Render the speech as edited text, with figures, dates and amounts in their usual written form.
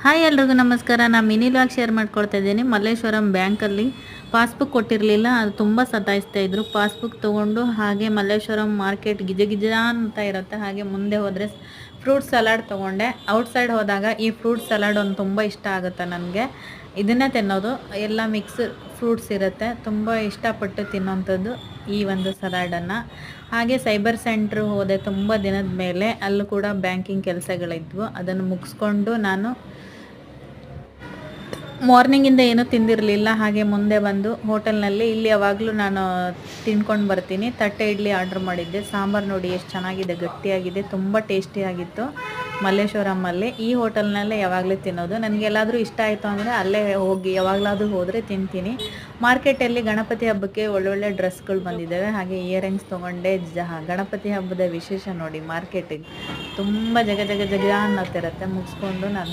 Hi ಎಲ್ರಿಗೂ ನಮಸ್ಕಾರ. ನಾನು ಮಿನಿ ಲಾಗ್ ಶೇರ್ ಮಾಡ್ಕೊಳ್ತಾ ಇದ್ದೀನಿ. ಮಲ್ಲೇಶ್ವರಂ ಬ್ಯಾಂಕಲ್ಲಿ ಪಾಸ್ಬುಕ್ ಕೊಟ್ಟಿರಲಿಲ್ಲ, ಅದು ತುಂಬ ಸತಾಯಿಸ್ತಾ ಇದ್ರು. ಪಾಸ್ಬುಕ್ ತೊಗೊಂಡು ಹಾಗೆ ಮಲ್ಲೇಶ್ವರಂ ಮಾರ್ಕೆಟ್ ಗಿಜ ಗಿಜ ಅಂತ ಇರುತ್ತೆ, ಹಾಗೆ ಮುಂದೆ ಹೋದರೆ ಫ್ರೂಟ್ ಸಲಾಡ್ ತೊಗೊಂಡೆ. ಔಟ್ಸೈಡ್ ಹೋದಾಗ ಈ ಫ್ರೂಟ್ ಸಲಾಡ್ ಒಂದು ತುಂಬ ಇಷ್ಟ ಆಗುತ್ತೆ ನನಗೆ. ಇದನ್ನೇ ತಿನ್ನೋದು, ಎಲ್ಲ ಮಿಕ್ಸ್ ಫ್ರೂಟ್ಸ್ ಇರುತ್ತೆ, ತುಂಬ ಇಷ್ಟಪಟ್ಟು ತಿನ್ನೋಂಥದ್ದು ಈ ಒಂದು ಸಲಾಡನ್ನು. ಹಾಗೆ ಸೈಬರ್ ಸೆಂಟ್ರ್ ಹೋದೆ ತುಂಬ ದಿನದ ಮೇಲೆ. ಅಲ್ಲೂ ಕೂಡ ಬ್ಯಾಂಕಿಂಗ್ ಕೆಲಸಗಳಿದ್ವು, ಅದನ್ನು ಮುಗಿಸ್ಕೊಂಡು ನಾನು ಮಾರ್ನಿಂಗಿಂದ ಏನೂ ತಿಂದಿರಲಿಲ್ಲ. ಹಾಗೆ ಮುಂದೆ ಬಂದು ಹೋಟೆಲ್ನಲ್ಲಿ, ಇಲ್ಲಿ ಯಾವಾಗಲೂ ನಾನು ತಿನ್ಕೊಂಡು ಬರ್ತೀನಿ, ತಟ್ಟೆ ಇಡ್ಲಿ ಆರ್ಡ್ರ್ ಮಾಡಿದ್ದೆ. ಸಾಂಬಾರು ನೋಡಿ ಎಷ್ಟು ಚೆನ್ನಾಗಿದೆ, ಗಟ್ಟಿಯಾಗಿದೆ, ತುಂಬ ಟೇಸ್ಟಿಯಾಗಿತ್ತು. ಮಲ್ಲೇಶ್ವರಮಲ್ಲಿ ಈ ಹೋಟೆಲ್ನಲ್ಲೇ ಯಾವಾಗಲೂ ತಿನ್ನೋದು. ನನಗೆಲ್ಲಾದರೂ ಇಷ್ಟ ಆಯಿತು ಅಂದರೆ ಅಲ್ಲೇ ಹೋಗಿ ಯಾವಾಗಲಾದರೂ ಹೋದರೆ ತಿಂತೀನಿ. ಮಾರ್ಕೆಟಲ್ಲಿ ಗಣಪತಿ ಹಬ್ಬಕ್ಕೆ ಒಳ್ಳೊಳ್ಳೆ ಡ್ರೆಸ್ಗಳು ಬಂದಿದ್ದಾವೆ. ಹಾಗೆ ಇಯರಿಂಗ್ಸ್ ತೊಗೊಂಡೆ. ಗಣಪತಿ ಹಬ್ಬದ ವಿಶೇಷ ನೋಡಿ, ಮಾರ್ಕೆಟಿಗೆ ತುಂಬ ಜಗ ಜಗ ಜಗ ಅನ್ನತ್ತಿರುತ್ತೆ. ಮುಗಿಸ್ಕೊಂಡು ನಾನು